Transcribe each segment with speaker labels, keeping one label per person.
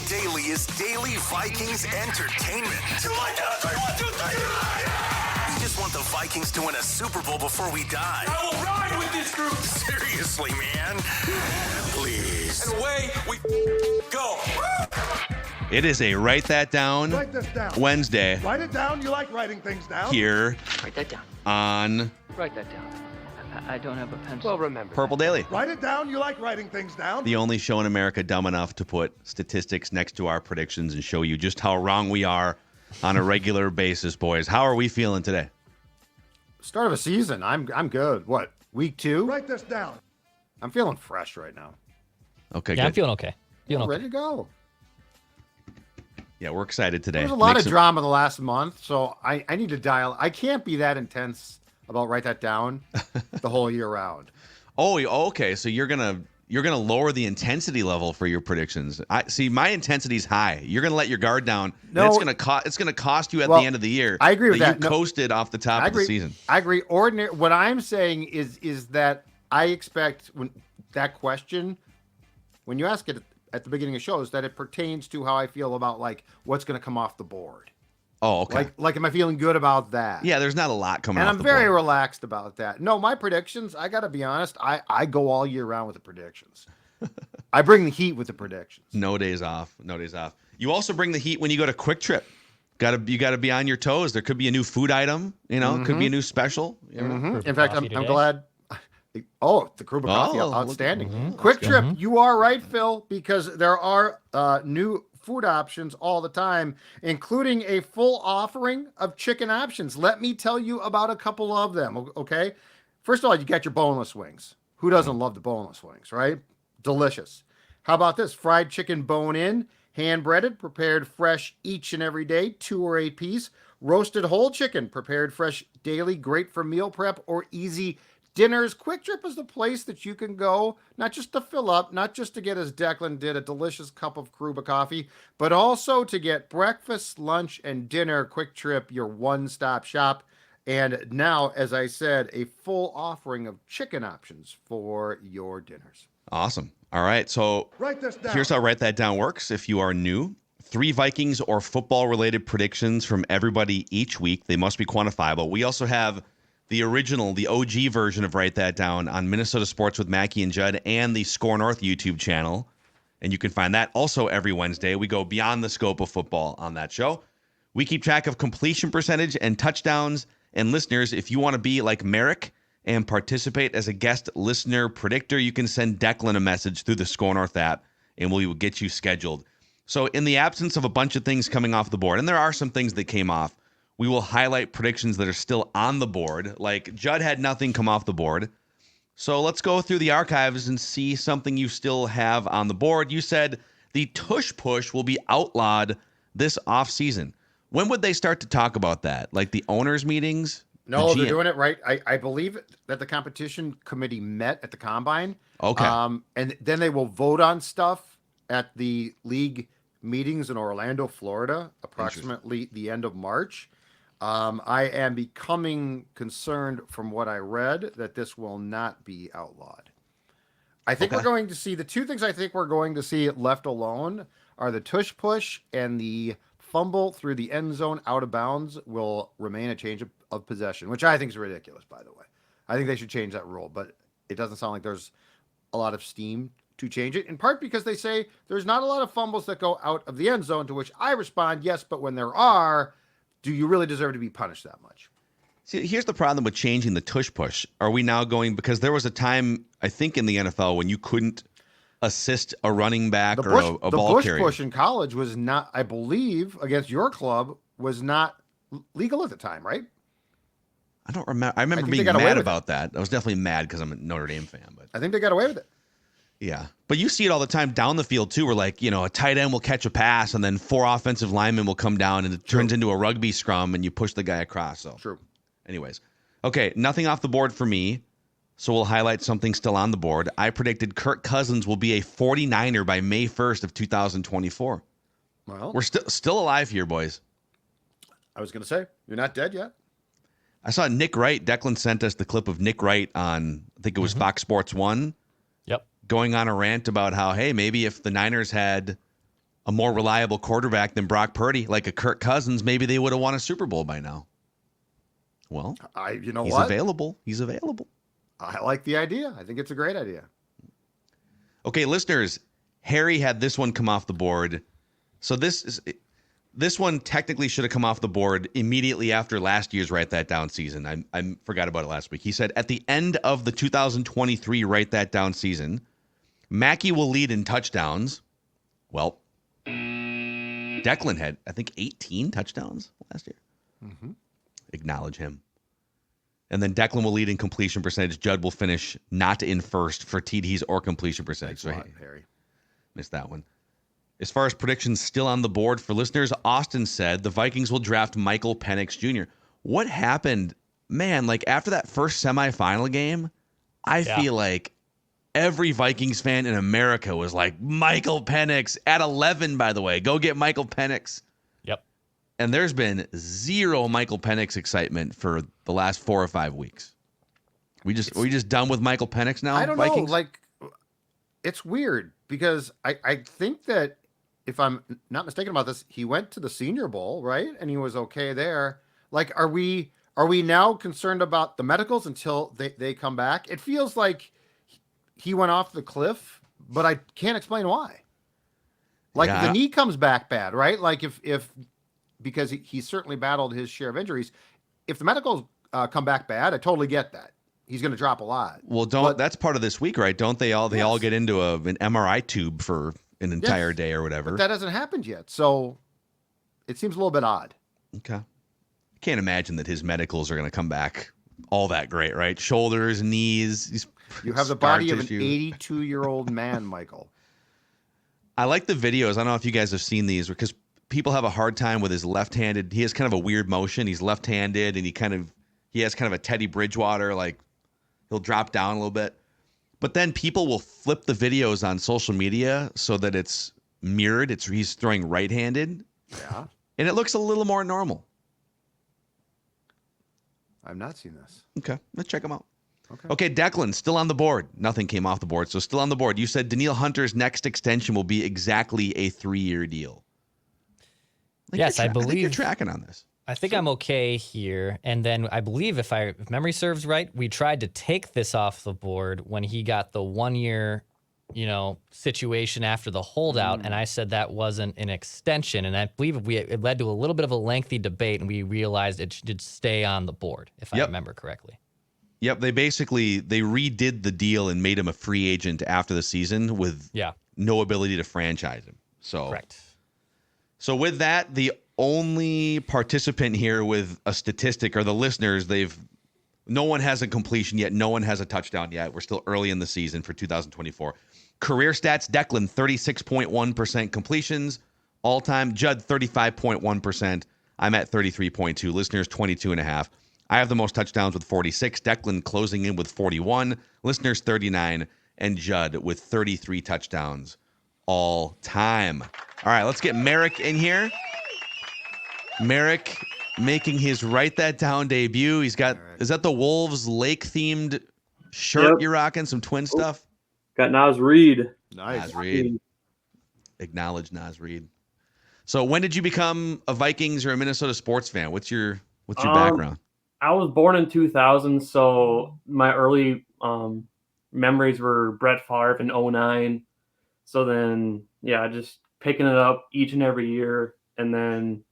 Speaker 1: Daily is daily Vikings entertainment. You like it? 3, 1, 2, 3. We just want the Vikings to win a Super Bowl before we die.
Speaker 2: I will ride with this group.
Speaker 1: Seriously, man. Please.
Speaker 2: And away we go.
Speaker 3: It is a Write That Down
Speaker 4: Write this down.
Speaker 3: Wednesday
Speaker 4: Write it down. You like writing things down.
Speaker 3: here
Speaker 5: Write that down.
Speaker 3: on
Speaker 5: Write that down. I don't have a pencil.
Speaker 6: Well, remember.
Speaker 3: Purple Daily,
Speaker 4: Write it down. You like writing things down.
Speaker 3: the only show in America dumb enough to put statistics next to our predictions and show you just how wrong we are on a regular basis, boys. How are we feeling today?
Speaker 6: Start of a season. I'm good. What? Week 2?
Speaker 4: Write this down.
Speaker 6: I'm feeling fresh right now.
Speaker 3: Okay,
Speaker 7: Yeah,
Speaker 3: good.
Speaker 7: I'm feeling okay. Feeling
Speaker 6: Ready
Speaker 7: okay.
Speaker 6: to go.
Speaker 3: Yeah, we're excited today.
Speaker 6: There's a lot
Speaker 3: Make
Speaker 6: of
Speaker 3: some-
Speaker 6: drama the last month, so I need to dial. I can't be that intense about Write That Down the whole year round.
Speaker 3: Oh, okay. So you're gonna lower the intensity level for your predictions. I see. My intensity's high. You're gonna let your guard down. And
Speaker 6: No.
Speaker 3: it's gonna cost you at
Speaker 6: Well,
Speaker 3: the end of the year.
Speaker 6: I agree with that.
Speaker 3: You
Speaker 6: No.
Speaker 3: coasted off the top
Speaker 6: I
Speaker 3: of the
Speaker 6: agree.
Speaker 3: season.
Speaker 6: I agree. Ordinary. What I'm saying is that I expect when that question, when you ask it at the beginning of shows, that it pertains to how I feel about like what's going to come off the board.
Speaker 3: Oh, okay.
Speaker 6: Like, am I feeling good about that?
Speaker 3: Yeah, there's not a lot coming
Speaker 6: And
Speaker 3: off
Speaker 6: I'm
Speaker 3: the
Speaker 6: very
Speaker 3: board.
Speaker 6: relaxed about that. No, my predictions, I got to be honest, I go all year round with the predictions. I bring the heat with the predictions.
Speaker 3: No days off. No days off. You also bring the heat when you go to Quick Trip. You gotta be on your toes. There could be a new food item. Could be a new special. You never know.
Speaker 6: In fact,
Speaker 7: coffee
Speaker 6: I'm
Speaker 7: today.
Speaker 6: glad. Oh, the Kruba coffee,
Speaker 3: Oh,
Speaker 6: outstanding. Quick Trip, you are right, Phil, because there are new food options all the time, including a full offering of chicken options. Let me tell you about a couple of them, okay? First of all, you got your boneless wings. Who doesn't love the boneless wings, right? Delicious. How about this? Fried chicken bone-in, hand-breaded, prepared fresh each and every day, 2 or 8 piece. Roasted whole chicken, prepared fresh daily, great for meal prep or easy dinners. Quick Trip is the place that you can go, not just to fill up, not just to get, as Declan did, a delicious cup of Kruba coffee, but also to get breakfast, lunch, and dinner. Quick Trip, your one-stop shop. And now, as I said, a full offering of chicken options for your dinners.
Speaker 3: Awesome. All right. So
Speaker 4: Write this down.
Speaker 3: here's how Write That Down works. If you are new, 3 Vikings or football-related predictions from everybody each week. They must be quantifiable. We also have the original, the OG version of Write That Down on Minnesota Sports with Mackey and Judd and the Score North YouTube channel. And you can find that also every Wednesday. We go beyond the scope of football on that show. We keep track of completion percentage and touchdowns. And listeners, if you want to be like Merrick and participate as a guest listener predictor, you can send Declan a message through the Score North app, and we will get you scheduled. So in the absence of a bunch of things coming off the board, and there are some things that came off, we will highlight predictions that are still on the board. Like Judd had nothing come off the board. So let's go through the archives and see something you still have on the board. You said the tush push will be outlawed this offseason. When would they start to talk about that? Like the owners' meetings?
Speaker 6: No,
Speaker 3: The
Speaker 6: they're
Speaker 3: GM
Speaker 6: doing it right. I believe that the competition committee met at the combine.
Speaker 3: Okay.
Speaker 6: And then they will vote on stuff at the league meetings in Orlando, Florida, approximately the end of March. I am becoming concerned from what I read that this will not be outlawed. I think we're going to see the 2 things I think we're going to see left alone are the tush push and the fumble through the end zone out of bounds will remain a change of possession, which I think is ridiculous, by the way. I think they should change that rule, but it doesn't sound like there's a lot of steam to change it, in part because they say there's not a lot of fumbles that go out of the end zone, to which I respond, yes, but when there are, do you really deserve to be punished that much?
Speaker 3: See, here's the problem with changing the tush push. Are we now going, because there was a time, I think, in the NFL when you couldn't assist a running back or a ball
Speaker 6: Bush
Speaker 3: carrier.
Speaker 6: push in college was not, I believe, against your club, was not legal at the time, right?
Speaker 3: I don't remember. I remember
Speaker 6: think they
Speaker 3: being
Speaker 6: got away
Speaker 3: mad
Speaker 6: with
Speaker 3: about that. I was definitely mad because I'm a Notre Dame fan. But
Speaker 6: I think they got away with it.
Speaker 3: yeah. But you see it all the time down the field, too, where, like, a tight end will catch a pass and then 4 offensive linemen will come down and it turns into a rugby scrum and you push the guy across. So,
Speaker 6: True.
Speaker 3: anyways. Okay, nothing off the board for me. So we'll highlight something still on the board. I predicted Kirk Cousins will be a 49er by May 1st of 2024.
Speaker 6: Well,
Speaker 3: We're still alive here, boys.
Speaker 6: I was going to say, you're not dead yet.
Speaker 3: I saw Nick Wright. Declan sent us the clip of Nick Wright on, I think it was Fox Sports 1,
Speaker 7: Yep.
Speaker 3: going on a rant about how, hey, maybe if the Niners had a more reliable quarterback than Brock Purdy, like a Kirk Cousins, maybe they would have won a Super Bowl by now. Well, he's available. He's available.
Speaker 6: I like the idea. I think it's a great idea.
Speaker 3: Okay, listeners, Harry had this one come off the board. So this one technically should have come off the board immediately after last year's Write That Down season. I forgot about it last week. He said, at the end of the 2023 Write That Down season, Mackey will lead in touchdowns. Well, Declan had, I think, 18 touchdowns last year. Mm-hmm. Acknowledge him. And then Declan will lead in completion percentage. Judd will finish not in first for TDs or completion percentage.
Speaker 6: Thanks a lot, Harry.
Speaker 3: Missed that one. As far as predictions still on the board for listeners, Austin said the Vikings will draft Michael Penix Jr. What happened? Man, like after that first semifinal game, I feel like every Vikings fan in America was like, Michael Penix at 11, by the way. Go get Michael Penix.
Speaker 7: Yep.
Speaker 3: And there's been zero Michael Penix excitement for the last 4 or 5 weeks. Are we just done with Michael Penix now?
Speaker 6: I don't
Speaker 3: Vikings?
Speaker 6: know. Like, it's weird because I think that if I'm not mistaken about this, he went to the Senior Bowl, right? And he was okay there. Like, are we now concerned about the medicals until they come back? It feels like he went off the cliff, but I can't explain why. Like the knee comes back bad, right? Like if because he certainly battled his share of injuries. If the medicals come back bad, I totally get that. He's going to drop a lot.
Speaker 3: Well, that's part of this week, right? Don't they all? They all get into an MRI tube for an entire day or whatever.
Speaker 6: But that hasn't happened yet, so it seems a little bit odd.
Speaker 3: Okay, can't imagine that his medicals are going to come back all that great, right? Shoulders, knees.
Speaker 6: You have the body of an 82-year-old man, Michael.
Speaker 3: I like the videos. I don't know if you guys have seen these because people have a hard time with his left-handed. He has kind of a weird motion. He's left-handed, and he has kind of a Teddy Bridgewater, like he'll drop down a little bit. But then people will flip the videos on social media so that it's mirrored. He's throwing right-handed.
Speaker 6: Yeah.
Speaker 3: And it looks a little more
Speaker 6: I've not seen this.
Speaker 3: Okay, let's check them out. Okay, Declan, still on the board. Nothing came off the board, so still on the board. You said Danielle Hunter's next extension will be exactly a 3-year deal.
Speaker 7: Yes, I believe.
Speaker 3: I think you're tracking on this.
Speaker 7: I think I'm okay here. And then I believe if memory serves right, we tried to take this off the board when he got the 1-year, situation after the holdout. And I said that wasn't an extension. And I believe it led to a little bit of a lengthy debate, and we realized it should stay on the board, if I remember correctly.
Speaker 3: Yep, they redid the deal and made him a free agent after the season with no ability to franchise him. So
Speaker 7: correct.
Speaker 3: So with that, the only participant here with a statistic are the listeners. No one has a completion yet. No one has a touchdown yet. We're still early in the season for 2024. Career stats, Declan, 36.1% completions. All-time, Judd, 35.1%. I'm at 33.2. Listeners, 22.5. I have the most touchdowns with 46. Declan closing in with 41. Listeners, 39. And Judd with 33 touchdowns all time. All right, let's get Merrick in here. Merrick making his Write That Down debut. He's got, is that the Wolves Lake-themed shirt you're rocking? Some Twin stuff?
Speaker 8: Got Nas Reed.
Speaker 6: Nice.
Speaker 3: Nas Reed. Acknowledge Nas Reed. So when did you become a Vikings or a Minnesota sports fan? What's your background?
Speaker 8: I was born in 2000, so my early memories were Brett Favre in 2009. So then, just picking it up each and every year. And then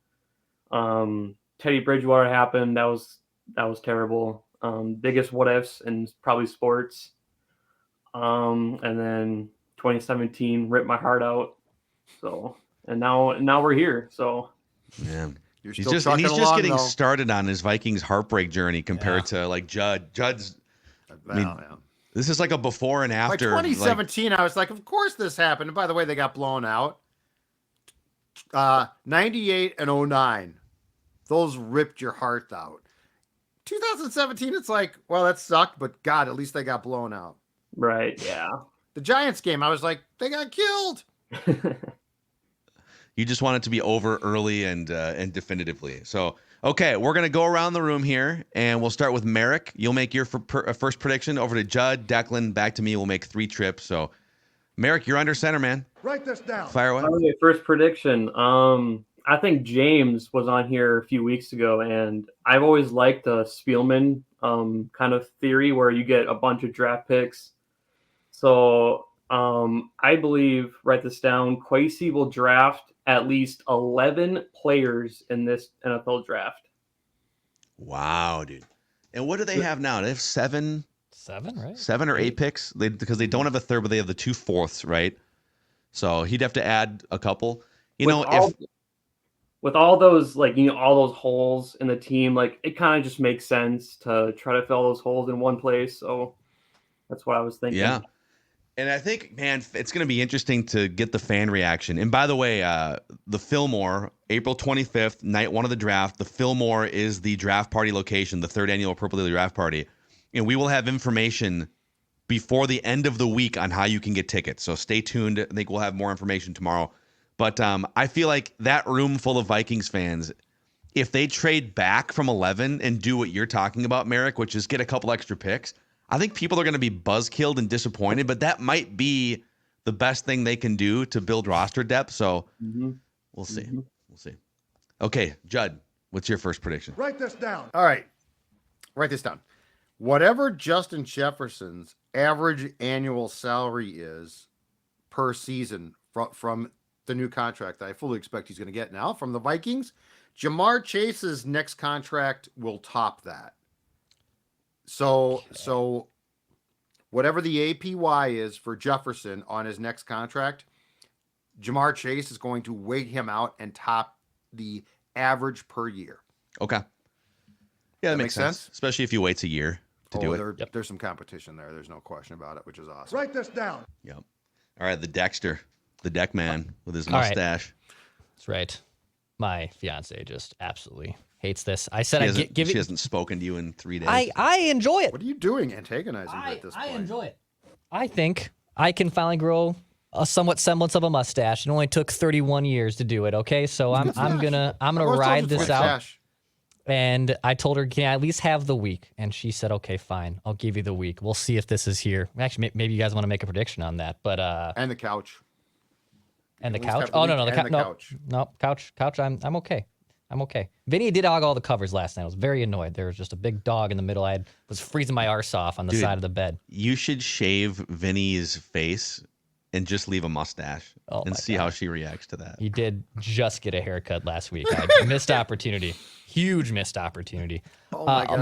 Speaker 8: Teddy Bridgewater happened. That was terrible. Biggest what ifs in probably sports. And then 2017 ripped my heart out. So, and now we're here. So,
Speaker 3: man.
Speaker 6: He's
Speaker 3: just getting started on his Vikings heartbreak journey compared to like Judd. Judd's. This is like a before and after.
Speaker 6: By 2017, I was like, of course this happened. And by the way, they got blown out. 98 and 09. Those ripped your heart out. 2017, it's like, well, that sucked, but God, at least they got blown out.
Speaker 8: Right, yeah.
Speaker 6: The Giants game, I was like, they got killed.
Speaker 3: You just want it to be over early and definitively. So, okay, we're going to go around the room here, and we'll start with Merrick. You'll make your first prediction. Over to Judd, Declan, back to me. We'll make 3 trips. So, Merrick, you're under center, man.
Speaker 4: Write this down.
Speaker 3: Fire away.
Speaker 8: All right, first prediction. I think James was on here a few weeks ago, and I've always liked the Spielman kind of theory where you get a bunch of draft picks. So I believe, write this down, Kwesi will draft at least 11 players in this NFL draft.
Speaker 3: Wow, dude. And what do they have now? They have seven,
Speaker 7: right?
Speaker 3: 7 or 8 picks because they don't have a third, but they have the 2 fourths, right? So he'd have to add a couple.
Speaker 8: With all those, like, all those holes in the team, like, it kind of just makes sense to try to fill those holes in one place. So that's what I was thinking.
Speaker 3: Yeah. And I think, man, it's going to be interesting to get the fan reaction. And by the way, the Fillmore, April 25th, night 1 of the draft, the Fillmore is the draft party location, the 3rd annual Purple Daily Draft Party. And we will have information before the end of the week on how you can get tickets. So stay tuned. I think we'll have more information tomorrow. But I feel like that room full of Vikings fans, if they trade back from 11 and do what you're talking about, Merrick, which is get a couple extra picks, I think people are going to be buzzkilled and disappointed, but that might be the best thing they can do to build roster depth. So we'll see. We'll see. Okay, Judd, what's your first prediction?
Speaker 4: Write this down.
Speaker 6: All right. Write this down. Whatever Justin Jefferson's average annual salary is per season from the new contract that I fully expect he's going to get now from the Vikings, Jamar Chase's next contract will top that. So whatever the APY is for Jefferson on his next contract, Jamar Chase is going to wait him out and top the average per year.
Speaker 3: Okay. Yeah, that makes sense. Especially if he waits a year to do it.
Speaker 6: There's some competition there. There's no question about it, which is awesome.
Speaker 4: Write this down.
Speaker 3: Yep. All right, the Dexter, the deck man with his mustache.
Speaker 7: That's right. My fiance just absolutely hates this. I said
Speaker 3: she hasn't spoken to you in 3 days.
Speaker 7: I enjoy it.
Speaker 6: What are you doing antagonizing her at this point?
Speaker 7: I enjoy it. I think I can finally grow a somewhat semblance of a mustache. It only took 31 years to do it. Okay, so I'm gonna ride this out. And I told her, can I at least have the week? And she said, okay, fine. I'll give you the week. We'll see if this is here. Actually, maybe you guys want to make a prediction on that. But
Speaker 6: and the couch.
Speaker 7: And the couch. Oh no, the couch. No, couch. I'm okay. I'm okay. Vinny did hog all the covers last night. I was very annoyed. There was just a big dog in the middle. I was freezing my arse off on the side of the bed.
Speaker 3: You should shave Vinny's face and just leave a mustache and see how she reacts to that.
Speaker 7: He did just get a haircut last week. Missed opportunity. Huge missed opportunity.
Speaker 6: Oh my God.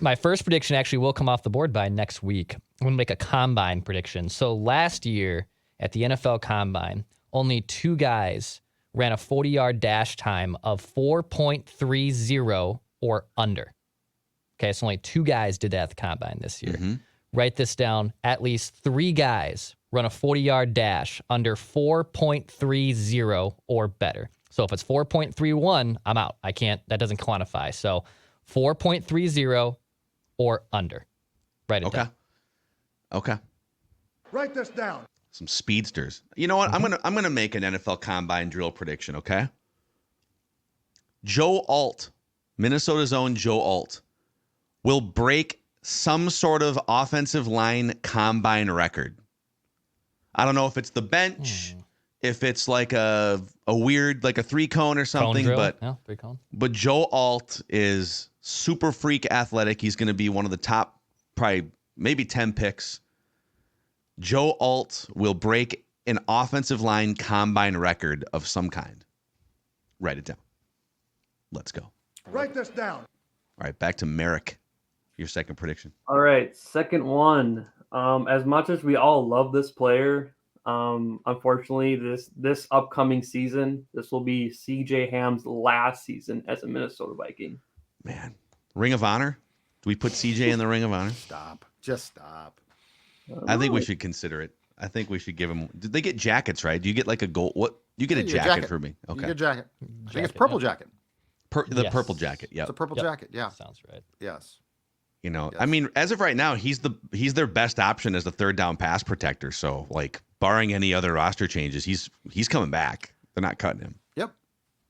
Speaker 7: My first prediction actually will come off the board by next week. I'm going to make a combine prediction. So last year at the NFL Combine, only 2 guys ran a 40-yard dash time of 4.30 or under. Okay, so only 2 guys did that at the Combine this year.
Speaker 3: Mm-hmm.
Speaker 7: Write this down. At least 3 guys run a 40-yard dash under 4.30 or better. So if it's 4.31, I'm out. I can't. That doesn't quantify. So 4.30 or under. Write it down.
Speaker 3: Okay.
Speaker 4: Write this down.
Speaker 3: Some speedsters. You know what? I'm gonna make an NFL Combine drill prediction. Okay. Joe Alt, Minnesota's own Joe Alt, will break some sort of offensive line combine record. I don't know if it's the bench, if it's like a weird, like a 3-cone or something, but
Speaker 7: 3-cone.
Speaker 3: But Joe Alt is super freak athletic. He's going to be one of the top, probably maybe 10 picks. Joe Alt will break an offensive line combine record of some kind. Write it down. Let's go.
Speaker 4: Write this down.
Speaker 3: All right, back to Merrick. Your second prediction.
Speaker 8: All right, second one. As much as we all love this player, unfortunately, this upcoming season, this will be CJ Ham's last season as a Minnesota Viking.
Speaker 3: Man, Ring of Honor? Do we put CJ in the Ring of Honor?
Speaker 6: Stop. Just stop.
Speaker 3: I think we should consider it. I think we should give him. Did they get jackets, right? Do you get like a gold? What? You get a jacket for me. Okay.
Speaker 6: You get a jacket. I think it's purple jacket.
Speaker 3: The purple jacket. Yeah.
Speaker 6: It's a purple jacket. Yeah.
Speaker 7: Sounds right.
Speaker 6: Yes.
Speaker 3: You know,
Speaker 6: Yes.
Speaker 3: I mean, as of right now, he's their best option as the third down pass protector. So, like, barring any other roster changes, he's coming back. They're not cutting him.
Speaker 6: Yep.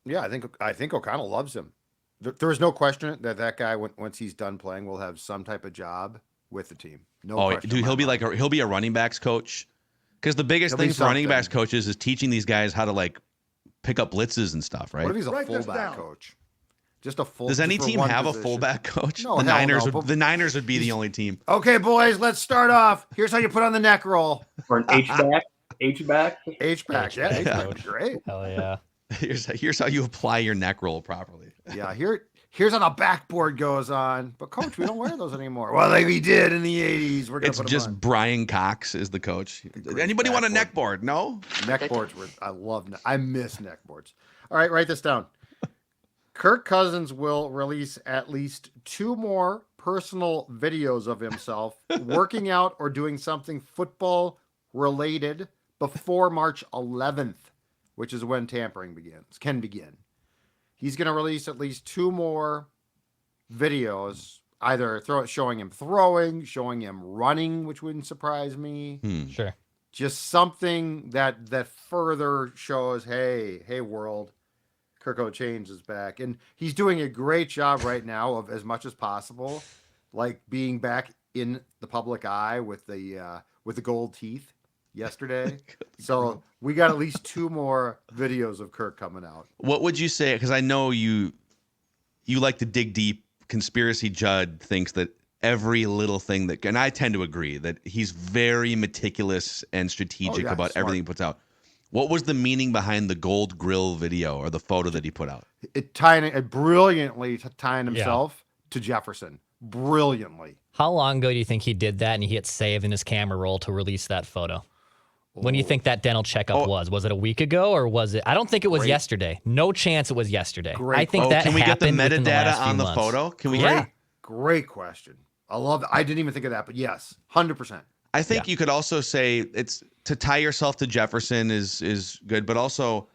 Speaker 6: Yeah, I think O'Connell loves him. There is no question that guy, once he's done playing, will have some type of job with the team. No question.
Speaker 3: Dude, he'll be a running backs coach, Because the biggest
Speaker 6: He'll be
Speaker 3: thing for running
Speaker 6: something.
Speaker 3: backs coaches is teaching these guys how to like pick up blitzes and stuff, right?
Speaker 6: What if he's a
Speaker 4: Write this
Speaker 6: fullback
Speaker 4: down.
Speaker 6: coach? Just a full.
Speaker 3: Does any
Speaker 6: just for
Speaker 3: team
Speaker 6: one
Speaker 3: have a
Speaker 6: position.
Speaker 3: fullback coach?
Speaker 6: No,
Speaker 3: the
Speaker 6: hell
Speaker 3: Niners
Speaker 6: no,
Speaker 3: would.
Speaker 6: but-
Speaker 3: The Niners would be the only team.
Speaker 6: Okay, boys, let's start off. Here's how you put on the neck roll.
Speaker 8: Or an H-back. H-back.
Speaker 6: H-back. Yeah,
Speaker 7: H-back
Speaker 6: H-back
Speaker 7: coach.
Speaker 6: is great.
Speaker 7: Hell yeah.
Speaker 3: Here's how you apply your neck roll properly.
Speaker 6: Yeah, here's how the backboard goes on. But coach, we don't wear those anymore. Well, like we did in the 80s. We're gonna
Speaker 3: It's
Speaker 6: put 'em
Speaker 3: just
Speaker 6: on.
Speaker 3: Brian Cox is the coach.
Speaker 6: great
Speaker 3: Anybody want a
Speaker 6: backboard.
Speaker 3: neck board? No.
Speaker 6: Neck boards were. I miss neck boards. All right, write this down. Kirk Cousins will release at least 2 more personal videos of himself working out or doing something football related before March 11th, which is when tampering can begin. He's going to release at least 2 more videos, either showing him throwing, showing him running, which wouldn't surprise me.
Speaker 7: Sure.
Speaker 6: Just something that further shows, hey world, Kirk Cousins is back, and he's doing a great job right now of as much as possible, like being back in the public eye with the gold teeth yesterday. So we got at least 2 more videos of Kirk coming out.
Speaker 3: What would you say? Because I know you like to dig deep. Conspiracy Judd thinks that every little thing that, and I tend to agree that he's very meticulous and strategic about
Speaker 6: smart.
Speaker 3: everything he puts out. What was the meaning behind the gold grill video or the photo that he put out?
Speaker 6: It brilliantly tying himself to Jefferson. Brilliantly.
Speaker 7: How long ago do you think he did that and he hit save in his camera roll to release that photo? When do you think that dental checkup was? Was it a week ago or was it? I don't think it was yesterday. No chance it was yesterday.
Speaker 6: Great.
Speaker 7: I think that
Speaker 3: can we get the
Speaker 7: happened within
Speaker 3: metadata
Speaker 7: last few
Speaker 3: on the
Speaker 7: months.
Speaker 3: photo? Can we?
Speaker 7: Yeah.
Speaker 6: Great question. I love that. I didn't even think of that, but yes, 100%.
Speaker 3: I think you could also say it's to tie yourself to Jefferson is good, but also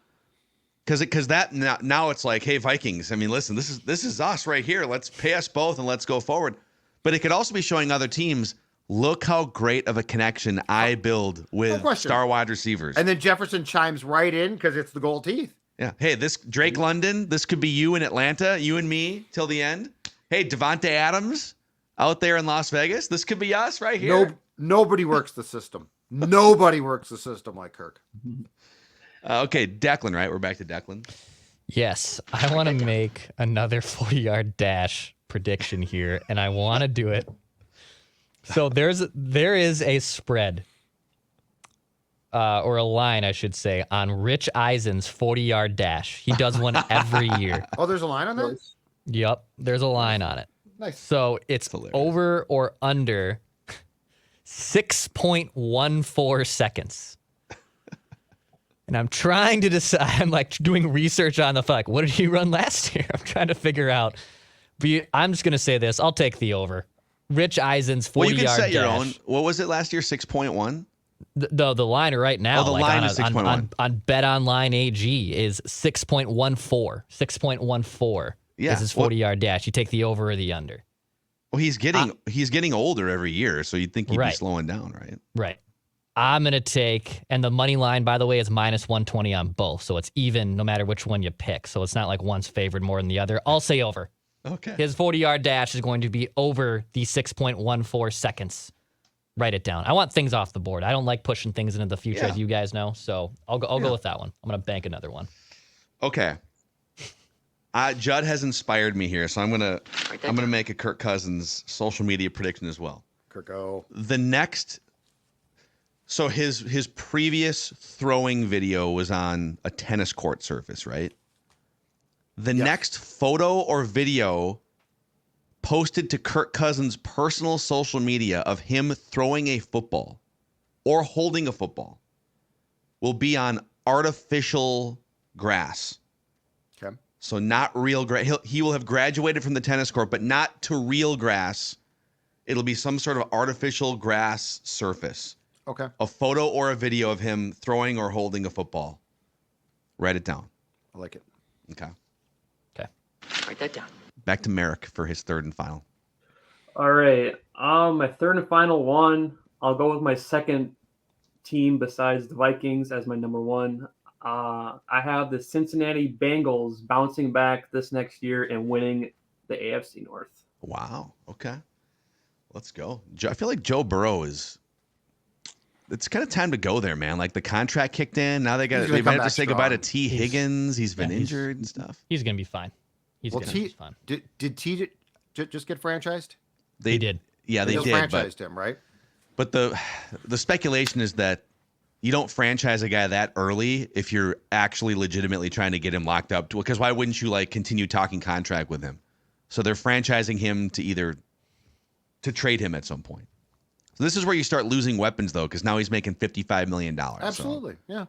Speaker 3: because that now it's like, hey, Vikings. I mean, listen, this is us right here. Let's pay us both and let's go forward. But it could also be showing other teams. Look how great of a connection I build with star wide receivers.
Speaker 6: And then Jefferson chimes right in because it's the gold teeth.
Speaker 3: Yeah. Hey, this Drake London, this could be you in Atlanta, you and me till the end. Hey, Devontae Adams out there in Las Vegas. This could be us right here.
Speaker 6: Nobody works the system. Nobody works the system like Kirk.
Speaker 3: Okay, Declan, right? We're back to Declan.
Speaker 7: Yes, I want to make another 40-yard dash prediction here, and I want to do it. So there is a spread, or a line, I should say, on Rich Eisen's 40-yard dash. He does one every year.
Speaker 6: Oh, there's a line on that?
Speaker 7: Yep, there's a line on it.
Speaker 6: Nice.
Speaker 7: So it's over or under 6.14 seconds. And I'm trying to decide. I'm like doing research on the fuck. What did he run last year? I'm trying to figure out. But I'm just going to say this. I'll take the over. Rich Eisen's 40-yard
Speaker 3: Well, you can set
Speaker 7: dash.
Speaker 3: your own. What was it last year? 6.1?
Speaker 7: The line right now,
Speaker 3: Oh, the line is 6.1.
Speaker 7: on Bet Online AG is 6.14. 6.14 is his 40-yard dash. You take the over or the under.
Speaker 3: Well, he's getting older every year, so you'd think he'd be slowing down, right?
Speaker 7: Right. I'm going to take, and the money line, by the way, is minus 120 on both. So it's even no matter which one you pick. So it's not like one's favored more than the other. I'll say over.
Speaker 3: Okay.
Speaker 7: His 40-yard dash is going to be over the 6.14 seconds. Write it down. I want things off the board. I don't like pushing things into the future, as you guys know. So I'll go with that one. I'm going to bank another one.
Speaker 3: Okay. Judd has inspired me here, so I'm gonna make a Kirk Cousins social media prediction as well.
Speaker 6: Kirko.
Speaker 3: The next, so his previous throwing video was on a tennis court surface, right? The next photo or video posted to Kirk Cousins' personal social media of him throwing a football or holding a football will be on artificial grass.
Speaker 6: Okay.
Speaker 3: So not real grass. He will have graduated from the tennis court, but not to real grass. It'll be some sort of artificial grass surface.
Speaker 6: Okay.
Speaker 3: A photo or a video of him throwing or holding a football. Write it down.
Speaker 6: I like it.
Speaker 3: Okay.
Speaker 5: Write that down.
Speaker 3: Back to Merrick for his third and final.
Speaker 8: All right. My third and final one, I'll go with my second team besides the Vikings as my number one. I have the Cincinnati Bengals bouncing back this next year and winning the AFC North.
Speaker 3: Wow. Okay. Let's go. I feel like Joe Burrow is it's kind of time to go there, man. Like the contract kicked in. Now they might have to say goodbye to T. Higgins. He's been injured and stuff.
Speaker 7: He's gonna be fine. He's gonna be fine.
Speaker 6: Did T just get franchised?
Speaker 3: They
Speaker 7: did.
Speaker 3: Yeah, they
Speaker 6: just
Speaker 3: did.
Speaker 6: Franchised him, right?
Speaker 3: But the speculation is that you don't franchise a guy that early if you're actually legitimately trying to get him locked up. Because why wouldn't you like continue talking contract with him? So they're franchising him to trade him at some point. So this is where you start losing weapons, though, because now he's making $55 million.
Speaker 6: Absolutely, yeah.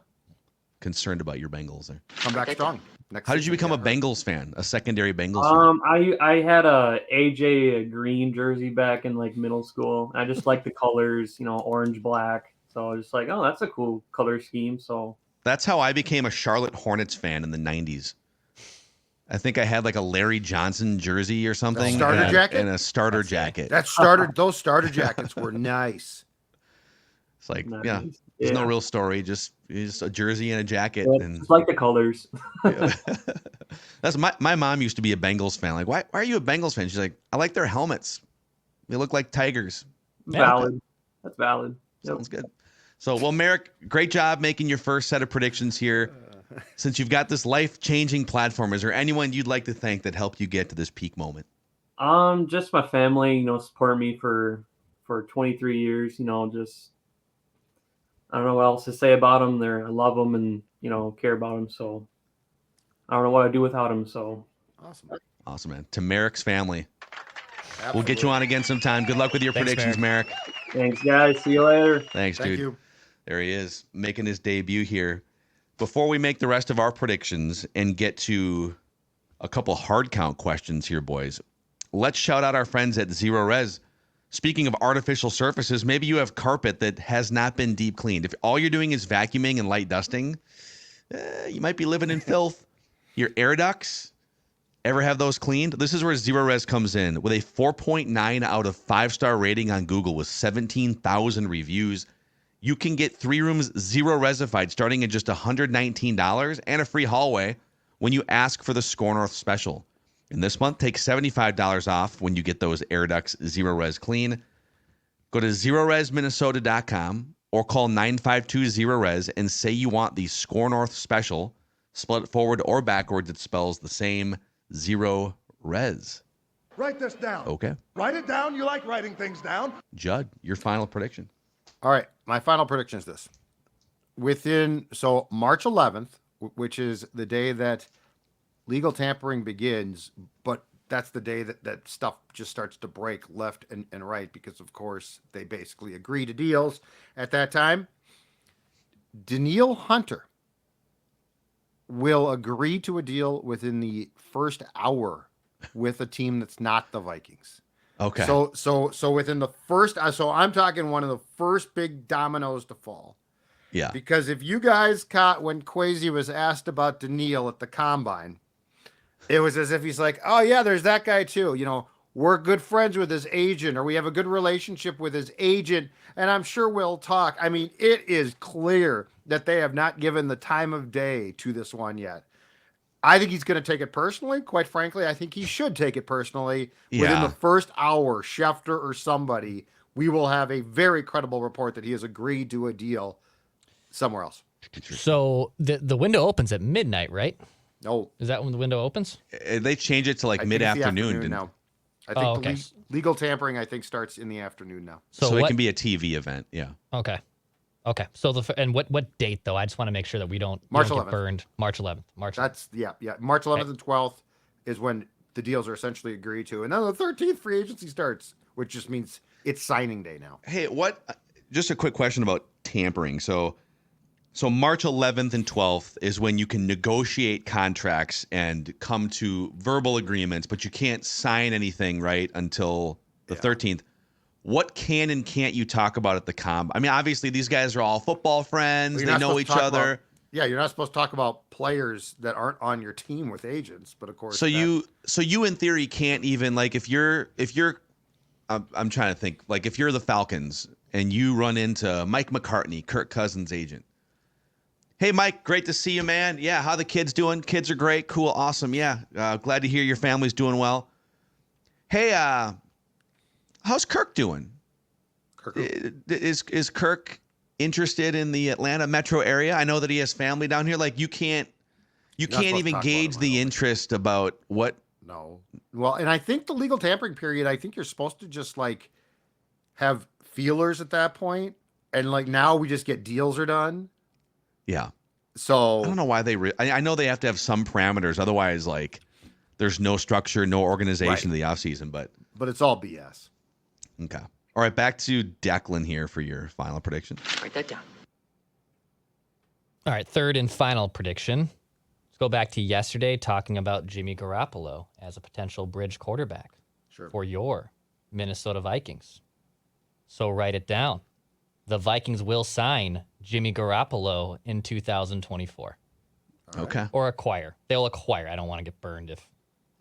Speaker 3: Concerned about your Bengals there.
Speaker 6: Come back strong.
Speaker 3: How did you become a Bengals fan? A secondary Bengals fan?
Speaker 8: I had a AJ Green jersey back in like middle school. I just like the colors, orange, black. So I was just like, oh, that's a cool color scheme. So
Speaker 3: that's how I became a Charlotte Hornets fan in the 90s. I think I had like a Larry Johnson jersey or something.
Speaker 6: Starter jacket?
Speaker 3: And a starter jacket.
Speaker 6: Those starter jackets were nice.
Speaker 3: It's like,
Speaker 8: Nice.
Speaker 3: yeah, there's no real story. Just a jersey and a jacket.
Speaker 8: Yeah,
Speaker 3: And
Speaker 8: just like the colors.
Speaker 3: yeah. That's my mom used to be a Bengals fan. Like, why are you a Bengals fan? She's like, I like their helmets. They look like tigers.
Speaker 8: Valid. That's valid. Yep.
Speaker 3: Sounds good. So, well, Merrick, great job making your first set of predictions here. Since you've got this life-changing platform, is there anyone you'd like to thank that helped you get to this peak moment?
Speaker 8: Just my family, support me for 23 years. Just I don't know what else to say about them. I love them and care about them. So I don't know what I'd do without them. So
Speaker 3: Awesome, man. To Merrick's family,
Speaker 6: Absolutely.
Speaker 3: we'll get you on again sometime. Good luck with your predictions, Merrick.
Speaker 8: Thanks, guys. See you later.
Speaker 3: Thanks,
Speaker 6: Thank
Speaker 3: dude.
Speaker 6: you.
Speaker 3: There he is, making his debut here. Before we make the rest of our predictions and get to a couple hard count questions here, boys, let's shout out our friends at Zero Res. Speaking of artificial surfaces, maybe you have carpet that has not been deep cleaned. If all you're doing is vacuuming and light dusting, you might be living in filth. Your air ducts, ever have those cleaned? This is where Zero Res comes in with a 4.9 out of 5-star rating on Google with 17,000 reviews. You can get 3 rooms Zero Resified starting at just $119 and a free hallway when you ask for the Score North special. And this month, take $75 off when you get those air ducts Zero Res clean. Go to ZeroResMinnesota.com or call 952-ZERO-RES and say you want the Score North special. Spell it forward or backwards, it spells the same, Zero Res.
Speaker 4: Write this down.
Speaker 3: Okay.
Speaker 4: Write it down. You like writing things down.
Speaker 3: Judd, your final prediction.
Speaker 6: All right, my final prediction is this. March 11th, which is the day that legal tampering begins, but that's the day that stuff just starts to break left and right because, of course, they basically agree to deals at that time. Danielle Hunter will agree to a deal within the first hour with a team that's not the Vikings.
Speaker 3: Okay.
Speaker 6: So within the first, I'm talking one of the first big dominoes to fall.
Speaker 3: Yeah.
Speaker 6: Because if you guys caught when Kwesi was asked about Danielle at the combine, it was as if he's like, oh yeah, there's that guy too. We're good friends with his agent, or we have a good relationship with his agent, and I'm sure we'll talk. I mean, it is clear that they have not given the time of day to this one yet. I think he's going to take it personally. Quite frankly, I think he should take it personally.
Speaker 3: Yeah.
Speaker 6: Within the first hour, Schefter or somebody, we will have a very credible report that he has agreed to a deal somewhere else.
Speaker 7: So the window opens at midnight, right?
Speaker 6: No.
Speaker 7: Is that when the window opens?
Speaker 3: They changed it to like
Speaker 6: I think it's the
Speaker 3: mid-afternoon.
Speaker 6: afternoon now. I think
Speaker 7: okay.
Speaker 6: Legal tampering, I think, starts in the afternoon now.
Speaker 3: So it
Speaker 7: what-
Speaker 3: can be a TV event. Yeah.
Speaker 7: Okay. So and what date though? I just want to make sure that we don't
Speaker 6: March
Speaker 7: get
Speaker 6: 11th.
Speaker 7: burned. March 11th.
Speaker 6: That's March 11th and 12th is when the deals are essentially agreed to, and then the 13th free agency starts, which just means it's signing day now.
Speaker 3: Hey, just a quick question about tampering. So March 11th and 12th is when you can negotiate contracts and come to verbal agreements, but you can't sign anything right until the 13th. What can and can't you talk about at the comp? I mean, obviously these guys are all football friends.
Speaker 6: Well,
Speaker 3: they know each other.
Speaker 6: You're not supposed to talk about players that aren't on your team with agents, but of course.
Speaker 3: So you in theory can't even, like, if you're I'm trying to think, like if you're the Falcons and you run into Mike McCartney, Kirk Cousins' agent. Hey, Mike, great to see you, man. Yeah, how the kids doing? Kids are great. Cool. Awesome. Yeah. Glad to hear your family's doing well. Hey, how's Kirk doing?
Speaker 6: Kirk,
Speaker 3: Is Kirk interested in the Atlanta metro area? I know that he has family down here. Like you can't
Speaker 6: supposed to
Speaker 3: even
Speaker 6: talk about
Speaker 3: gauge
Speaker 6: him, I
Speaker 3: the
Speaker 6: don't think.
Speaker 3: interest about what.
Speaker 6: No. Well, and I think the legal tampering period, I think you're supposed to just like have feelers at that point, and like now we just get deals are done.
Speaker 3: Yeah.
Speaker 6: So
Speaker 3: I don't know why they. I know they have to have some parameters. Otherwise, like there's no structure, no organization of the offseason. But
Speaker 6: it's all BS.
Speaker 3: okay. All right, back to Declan here for your final prediction.
Speaker 5: Write that down.
Speaker 7: All right, third and final prediction. Let's go back to yesterday talking about Jimmy Garoppolo as a potential bridge quarterback for your Minnesota Vikings. So write it down. The Vikings will sign Jimmy Garoppolo in 2024.
Speaker 3: Okay.
Speaker 7: Or acquire. They'll acquire. I don't want to get burned if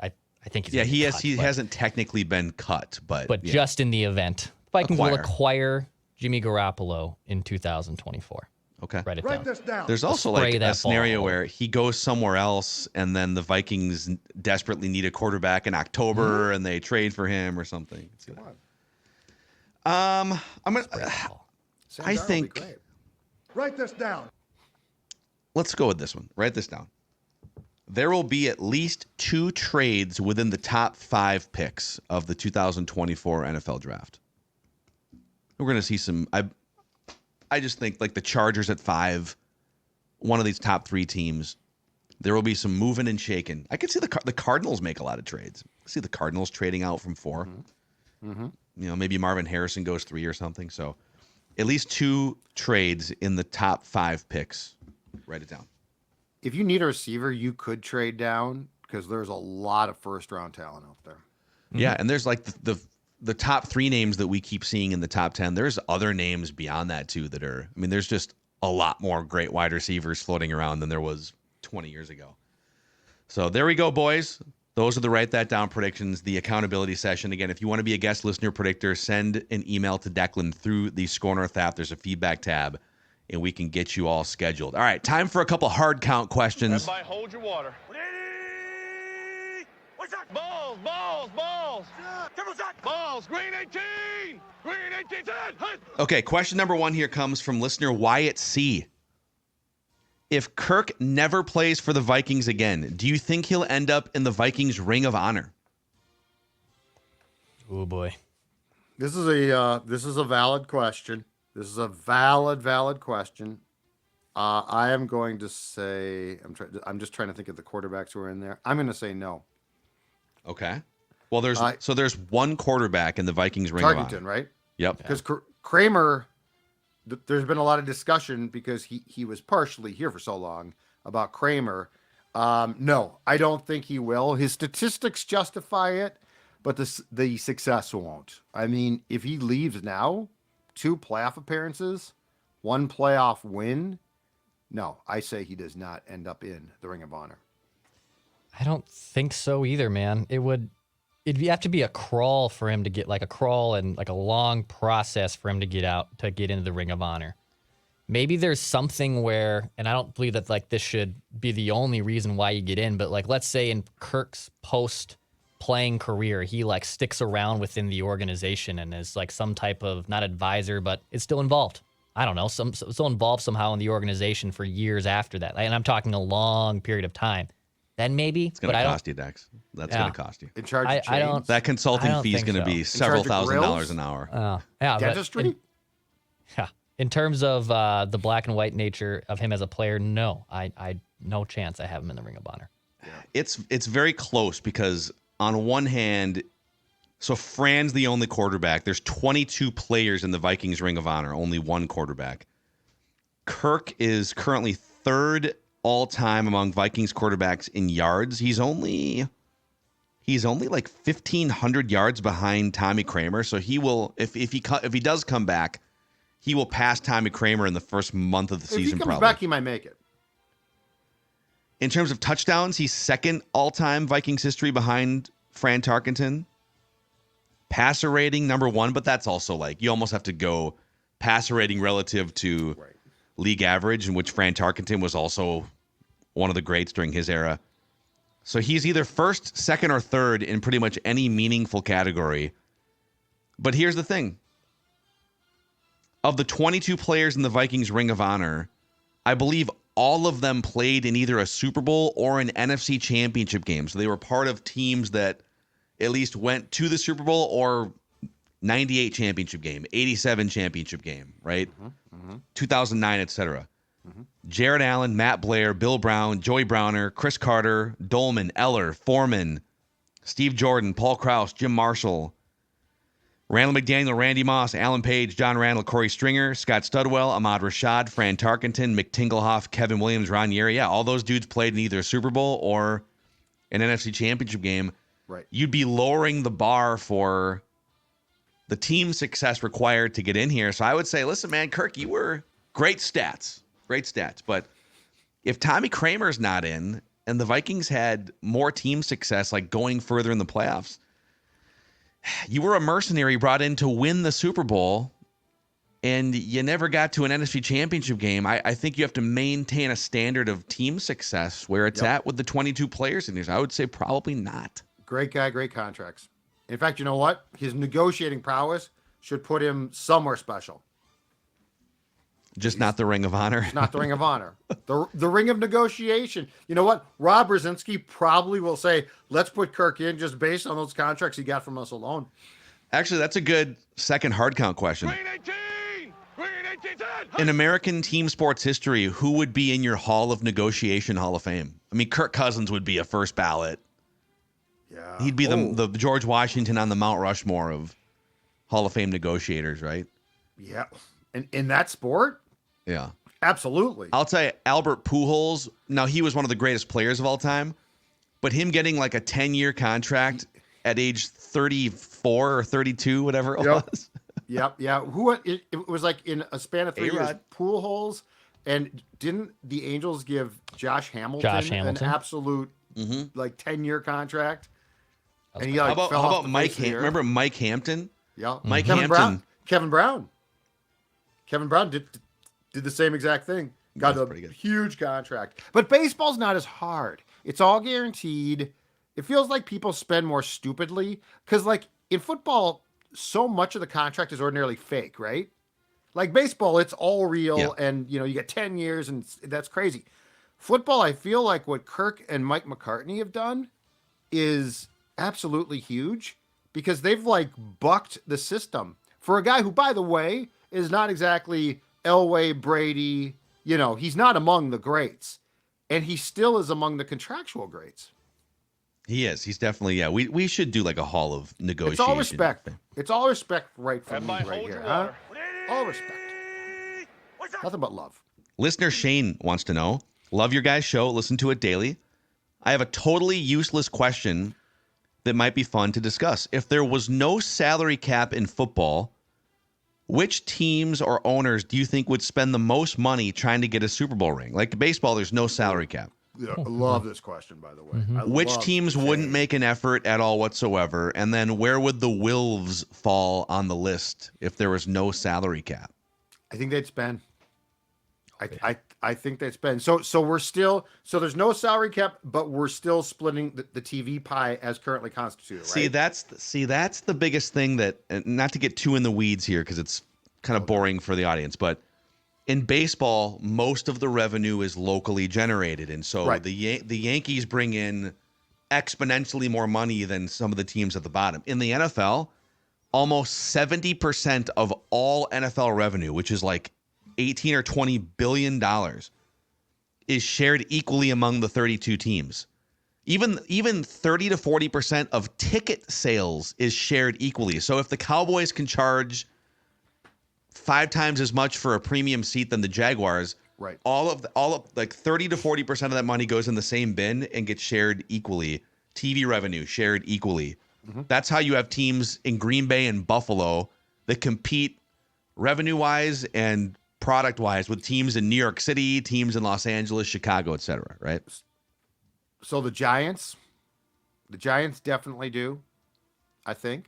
Speaker 7: I think he's
Speaker 3: Yeah,
Speaker 7: gonna
Speaker 3: he
Speaker 7: get
Speaker 3: has.
Speaker 7: cut,
Speaker 3: He
Speaker 7: but-
Speaker 3: hasn't technically been cut, but yeah.
Speaker 7: just in the event. Vikings will
Speaker 3: Acquire.
Speaker 7: acquire Jimmy Garoppolo in 2024.
Speaker 3: Okay.
Speaker 7: Write it
Speaker 4: Write
Speaker 7: down.
Speaker 4: this down.
Speaker 3: There's also
Speaker 7: Spray
Speaker 3: like
Speaker 7: that
Speaker 3: a scenario
Speaker 7: ball.
Speaker 3: where he goes somewhere else, and then the Vikings desperately need a quarterback in October, and they trade for him or something.
Speaker 6: Come on.
Speaker 3: I'm gonna.
Speaker 7: Spray that ball.
Speaker 6: Sam
Speaker 3: I
Speaker 6: Darnold will be
Speaker 3: think-
Speaker 6: great.
Speaker 4: Write this down.
Speaker 3: Let's go with this one. Write this down. There will be at least 2 trades within the top 5 picks of the 2024 NFL Draft. We're going to see some. I just think like the Chargers at 5, one of these top 3 teams. There will be some moving and shaking. I could see the Cardinals make a lot of trades. I see the Cardinals trading out from 4.
Speaker 6: Mm-hmm.
Speaker 3: You know, maybe Marvin Harrison goes 3 or something. So at least 2 trades in the top 5 picks. Write it down.
Speaker 6: If you need a receiver, you could trade down because there's a lot of first round talent out there.
Speaker 3: Yeah, and there's like the top 3 names that we keep seeing in the top 10. There's other names beyond that too that are. I mean, there's just a lot more great wide receivers floating around than there was 20 years ago. So there we go, boys. Those are the write that down predictions. The accountability session. Again, if you want to be a guest listener predictor, send an email to Declan through the Score North app. There's a feedback tab, and we can get you all scheduled. All right, time for a couple hard count questions.
Speaker 2: Everybody hold your water. Ready? What's that? Balls, balls, balls. Triple shot. Balls. Green 18. Green 18. Hit.
Speaker 3: Okay, question number 1 here comes from listener Wyatt C. If Kirk never plays for the Vikings again, do you think he'll end up in the Vikings Ring of Honor?
Speaker 7: Oh boy.
Speaker 6: This is a valid question. This is a valid question. I am going to say I'm just trying to think of the quarterbacks who are in there. I'm going to say no.
Speaker 3: Okay. Well, there's one quarterback in the Vikings Ring of
Speaker 6: Tarkenton,
Speaker 3: Honor.
Speaker 6: right?
Speaker 3: Yep.
Speaker 6: Because Kramer, there's been a lot of discussion because he was partially here for so long about Kramer. No, I don't think he will. His statistics justify it, but the success won't. I mean, if he leaves now, 2 playoff appearances, 1 playoff win, no, I say he does not end up in the Ring of Honor.
Speaker 7: I don't think so either, man. It'd have to be a crawl for him to get, like a crawl and like a long process for him to get out, to get into the Ring of Honor. Maybe there's something where, and I don't believe that like this should be the only reason why you get in, but like let's say in Kirk's post playing career, he like sticks around within the organization and is like some type of, not advisor, but is still involved. I don't know, still involved somehow in the organization for years after that. And I'm talking a long period of time. Then maybe
Speaker 3: It's going to cost you, Dex. That's going to cost you.
Speaker 6: In charge of
Speaker 7: I don't-
Speaker 6: chains?
Speaker 3: That consulting
Speaker 7: I don't
Speaker 3: fee is
Speaker 7: think
Speaker 3: going to
Speaker 7: so.
Speaker 3: be
Speaker 7: In
Speaker 3: several
Speaker 6: charge of
Speaker 3: $1,000
Speaker 6: grills?
Speaker 3: an hour.
Speaker 7: yeah, but
Speaker 6: Dentistry?
Speaker 7: in terms of the black and white nature of him as a player, no, I no chance I have him in the Ring of Honor.
Speaker 3: It's very close because on one hand, so Fran's the only quarterback. There's 22 players in the Vikings Ring of Honor, only 1 quarterback. Kirk is currently 3rd all-time among Vikings quarterbacks in yards. He's only like 1,500 yards behind Tommy Kramer. So he will, if he does come back, he will pass Tommy Kramer in the first month of the
Speaker 6: If he
Speaker 3: season.
Speaker 6: comes
Speaker 3: Probably.
Speaker 6: back, he might make it.
Speaker 3: In terms of touchdowns, he's 2nd all-time Vikings history behind Fran Tarkenton. Passer rating, number 1, but that's also like you almost have to go passer rating relative to league average, in which Fran Tarkenton was also one of the greats during his era. So he's either 1st, 2nd, or 3rd in pretty much any meaningful category. But here's the thing. of the 22 players in the Vikings Ring of Honor, I believe all of them played in either a Super Bowl or an NFC Championship game. So they were part of teams that at least went to the Super Bowl or 98 championship game, 87 championship game, right? 2009, etc. Jared Allen, Matt Blair, Bill Brown, Joey Browner, Chris Carter, Dolman, Eller, Foreman, Steve Jordan, Paul Krause, Jim Marshall, Randall McDaniel, Randy Moss, Alan Page, John Randall, Corey Stringer, Scott Studwell, Ahmad Rashad, Fran Tarkenton, Mick Tingelhoff, Kevin Williams, Ron Yeri. Yeah, all those dudes played in either a Super Bowl or an NFC Championship game.
Speaker 6: Right.
Speaker 3: You'd be lowering the bar for the team success required to get in here. So I would say, listen, man, Kirk, you were great stats. But if Tommy Kramer's not in and the Vikings had more team success, like going further in the playoffs, you were a mercenary brought in to win the Super Bowl, and you never got to an NFC Championship game. I think you have to maintain a standard of team success where it's at with the 22 players in here. I would say probably not.
Speaker 6: Great guy, great contracts. In fact, you know what? His negotiating prowess should put him somewhere special.
Speaker 3: Just not the Ring of Honor.
Speaker 6: It's not the Ring of Honor. The Ring of Negotiation. You know what? Rob Brzezinski probably will say, let's put Kirk in just based on those contracts he got from us alone.
Speaker 3: Actually, that's a good second hard count question.
Speaker 2: Green 18! Green 18!
Speaker 3: In American team sports history, who would be in your Hall of Negotiation Hall of Fame? I mean, Kirk Cousins would be a first ballot.
Speaker 6: Yeah.
Speaker 3: He'd be the George Washington on the Mount Rushmore of Hall of Fame negotiators, right?
Speaker 6: Yeah. And in that sport?
Speaker 3: Yeah.
Speaker 6: Absolutely.
Speaker 3: I'll tell you, Albert Pujols, now he was one of the greatest players of all time, but him getting like a 10-year contract at age 34 or 32, whatever it was.
Speaker 6: Yep. Yeah. It was like in a span of 3 years,
Speaker 3: A-Rod.
Speaker 6: Pujols, and didn't the Angels give Josh Hamilton an absolute like 10-year contract? And he like
Speaker 3: how
Speaker 6: fell off
Speaker 3: about
Speaker 6: the
Speaker 3: Mike?
Speaker 6: face of the earth.
Speaker 3: Remember Mike Hampton?
Speaker 6: Yeah.
Speaker 3: Mike
Speaker 6: Kevin
Speaker 3: Hampton.
Speaker 6: Brown. Kevin Brown did the same exact thing. Got
Speaker 3: That's
Speaker 6: a
Speaker 3: pretty good.
Speaker 6: huge contract. But baseball's not as hard. It's all guaranteed. It feels like people spend more stupidly because, like, in football, so much of the contract is ordinarily fake, right? Like baseball, it's all real, and you get 10 years, and that's crazy. Football, I feel like what Kirk and Mike McCartney have done is absolutely huge because they've like bucked the system for a guy who, by the way, is not exactly Elway, Brady. He's not among the greats, and he still is among the contractual greats.
Speaker 3: He is. He's definitely, we should do like a Hall of Negotiation.
Speaker 6: It's all respect. It's all respect right from me
Speaker 2: Everybody
Speaker 6: right
Speaker 2: hold
Speaker 6: here,
Speaker 2: your
Speaker 6: huh?
Speaker 2: water.
Speaker 6: All respect. Nothing but love.
Speaker 3: Listener Shane wants to know, love your guys' show, listen to it daily. I have a totally useless question that might be fun to discuss. If there was no salary cap in football, which teams or owners do you think would spend the most money trying to get a Super Bowl ring? Like baseball, there's no salary cap.
Speaker 6: Yeah, I love this question, by the way.
Speaker 3: Which teams wouldn't make an effort at all whatsoever? And then where would the Wolves fall on the list if there was no salary cap?
Speaker 6: I think they'd spend. I think they'd spend. So there's no salary cap, but we're still splitting the TV pie as currently constituted, right?
Speaker 3: That's the biggest thing that, and not to get too in the weeds here because it's kind of boring for the audience, but in baseball, most of the revenue is locally generated, and so the Yankees bring in exponentially more money than some of the teams at the bottom. In the NFL, almost 70% of all NFL revenue, which is like 18 or 20 billion dollars, is shared equally among the 32 teams. Even 30 to 40% of ticket sales is shared equally. So if the Cowboys can charge 5 times as much for a premium seat than the Jaguars,
Speaker 6: right,
Speaker 3: all of like 30 to 40% of that money goes in the same bin and gets shared equally. TV revenue shared equally. That's how you have teams in Green Bay and Buffalo that compete revenue-wise and product-wise with teams in New York City, teams in Los Angeles, Chicago, etc., right?
Speaker 6: So the Giants definitely do, I think.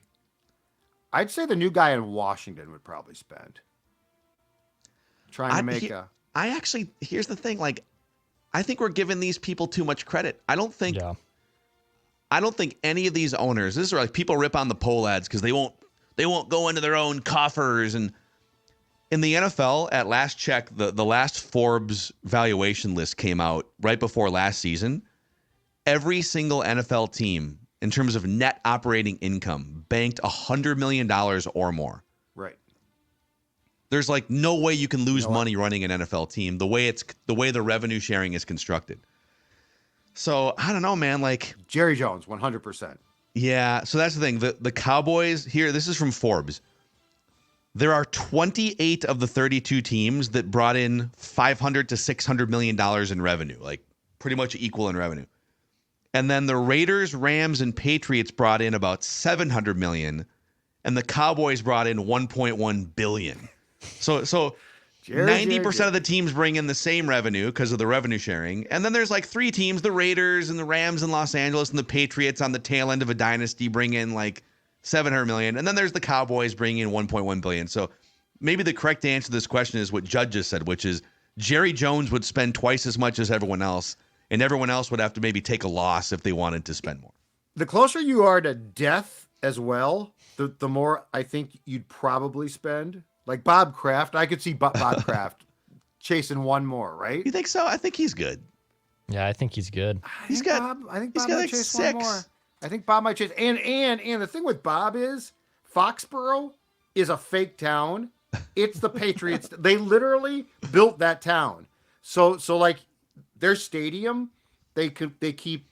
Speaker 6: I'd say the new guy in Washington would probably spend. Trying to make
Speaker 3: here's the thing, like, I think we're giving these people too much credit. I don't think any of these owners, this is like people rip on the poll ads because they won't go into their own coffers, and in the NFL, at last check, the last Forbes valuation list came out right before last season. Every single NFL team, in terms of net operating income, banked $100 million or more.
Speaker 6: Right.
Speaker 3: There's like no way you can lose money running an NFL team the way the revenue sharing is constructed. So I don't know, man. Like
Speaker 6: Jerry Jones, 100%.
Speaker 3: Yeah. So that's the thing. The Cowboys here. This is from Forbes. There are 28 of the 32 teams that brought in $500 to $600 million in revenue, like pretty much equal in revenue. And then the Raiders, Rams, and Patriots brought in about $700 million, and the Cowboys brought in $1.1 billion. So 90% of the teams bring in the same revenue because of the revenue sharing. And then there's like three teams, the Raiders and the Rams in Los Angeles and the Patriots on the tail end of a dynasty bring in like $700 million. And then there's the Cowboys bringing in $1.1 billion. So maybe the correct answer to this question is what Judd just said, which is Jerry Jones would spend twice as much as everyone else, and everyone else would have to maybe take a loss if they wanted to spend more.
Speaker 6: The closer you are to death as well, the more I think you'd probably spend. Like Bob Kraft, I could see Bob Kraft chasing one more, right?
Speaker 3: You think so? I think he's good.
Speaker 7: Yeah, I think he's good.
Speaker 6: I think Bob might
Speaker 3: like
Speaker 6: chase
Speaker 3: 6.
Speaker 6: one more. I think Bob might chase. And the thing with Bob is Foxborough is a fake town. It's the Patriots. They literally built that town. So like their stadium, they keep,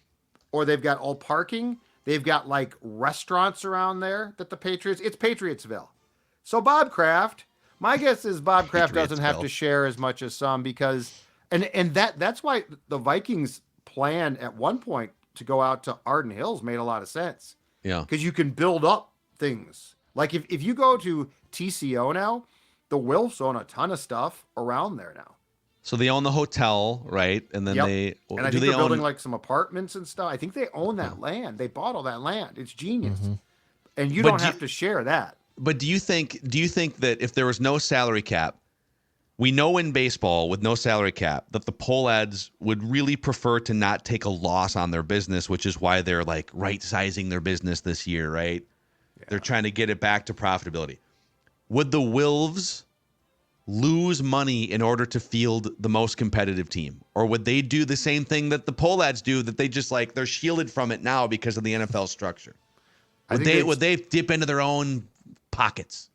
Speaker 6: or they've got all parking. They've got like restaurants around there that the Patriots, it's Patriotsville. So Bob Kraft, my guess is Bob Kraft doesn't have to share as much as some because, and that's why the Vikings plan at one point to go out to Arden Hills made a lot of sense.
Speaker 3: Yeah.
Speaker 6: Because you can build up things. Like if you go to TCO now, the Wilfs own a ton of stuff around there now.
Speaker 3: So they own the hotel, right? And then
Speaker 6: and I think they're building like some apartments and stuff. I think they own that land. They bought all that land. It's genius. Mm-hmm. And you don't have to share that.
Speaker 3: But do you think that if there was no salary cap, we know in baseball with no salary cap that the poll ads would really prefer to not take a loss on their business, which is why they're like right sizing their business this year, right? Yeah. They're trying to get it back to profitability. Would the Wolves lose money in order to field the most competitive team? Or would they do the same thing that the poll ads do, that they just like they're shielded from it now because of the NFL structure? Would they dip into their own pockets?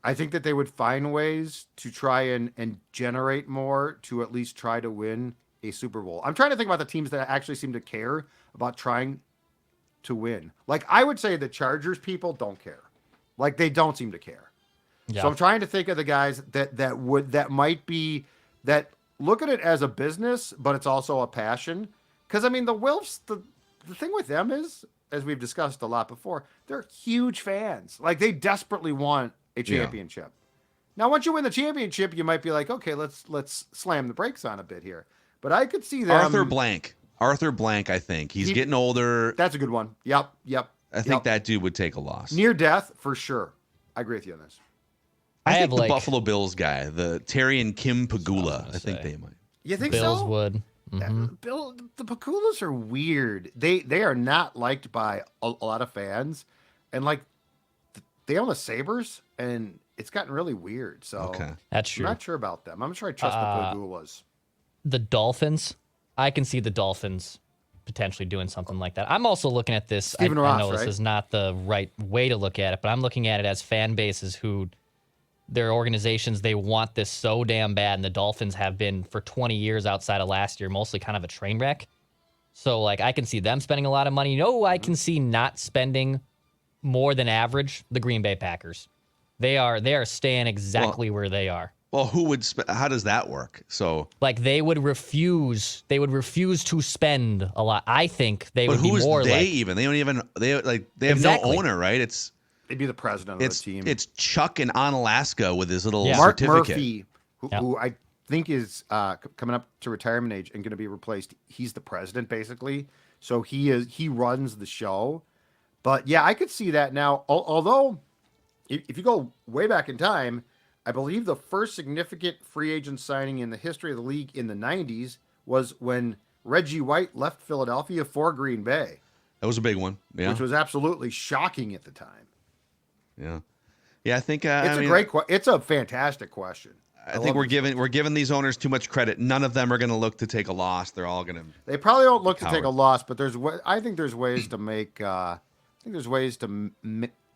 Speaker 6: I think that they would find ways to try and generate more to at least try to win a Super Bowl. I'm trying to think about the teams that actually seem to care about trying to win. Like I would say the Chargers people don't care. Like they don't seem to care. Yeah. So I'm trying to think of the guys that might be that look at it as a business, but it's also a passion. Because I mean the Wilfs, the thing with them is, as we've discussed a lot before, they're huge fans. Like they desperately want a championship. Yeah. Now, once you win the championship, you might be like, okay, let's slam the brakes on a bit here. But I could see them.
Speaker 3: Arthur Blank, I think. He's getting older.
Speaker 6: That's a good one. Yep.
Speaker 3: I think that dude would take a loss.
Speaker 6: Near death, for sure. I agree with you on this.
Speaker 3: I think the Buffalo Bills guy, the Terry and Kim Pagula, I think they might.
Speaker 6: You think
Speaker 7: Bills
Speaker 6: so?
Speaker 7: would.
Speaker 6: Mm-hmm. The Pagulas are weird. They are not liked by a lot of fans. And like, they own the Sabres, and it's gotten really weird. So
Speaker 7: that's true.
Speaker 6: I'm not sure about them. I'm not sure I trust the Pagulas.
Speaker 7: The Dolphins, I can see the Dolphins potentially doing something like that. I'm also looking at this. I know this is not the right way to look at it, but I'm looking at it as fan bases who, their organizations, they want this so damn bad, and the Dolphins have been for 20 years outside of last year, mostly kind of a train wreck. So like I can see them spending a lot of money. I can see not spending more than average, the Green Bay Packers. They are staying exactly where they are.
Speaker 3: Well, who would how does that work? So
Speaker 7: like they would refuse to spend a lot. I think they would be more like.
Speaker 3: But who is they even? They don't even they have no owner, right?
Speaker 6: They'd be the president of the team.
Speaker 3: It's Chuck in Alaska with his little
Speaker 6: Mark
Speaker 3: certificate.
Speaker 6: Murphy, who I think is coming up to retirement age and going to be replaced. He's the president basically. So he runs the show. But yeah, I could see that now. Although, if you go way back in time, I believe the first significant free agent signing in the history of the league in the 90s was when Reggie White left Philadelphia for Green Bay.
Speaker 3: That was a big one, yeah.
Speaker 6: Which was absolutely shocking at the time.
Speaker 3: Yeah. Yeah, I think
Speaker 6: it's a fantastic question.
Speaker 3: I think we're giving these owners too much credit. None of them are going to look to take a loss. They're all going to.
Speaker 6: They probably don't look to take a loss, but I think there's ways to make.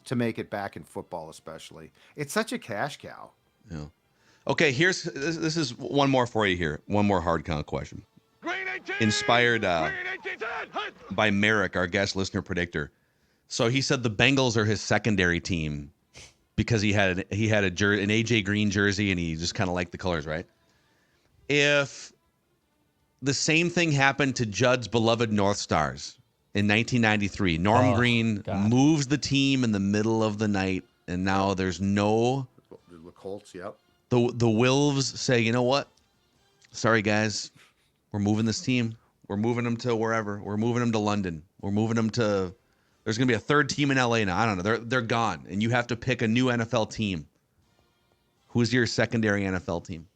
Speaker 6: To make it back in football, especially. It's such a cash cow.
Speaker 3: Yeah. Okay, this is one more for you here. One more hard count question. Inspired by Merrick, our guest listener predictor. So he said the Bengals are his secondary team because he had an AJ Green jersey and he just kind of liked the colors, right? If the same thing happened to Judd's beloved North Stars in 1993, Norm Green moves the team in the middle of the night, and now there's no.
Speaker 6: The Colts, yep.
Speaker 3: The Wolves say, you know what? Sorry, guys. We're moving this team. We're moving them to wherever. We're moving them to London. We're moving them to. There's going to be a third team in LA now. I don't know. They're gone, and you have to pick a new NFL team. Who's your secondary NFL team?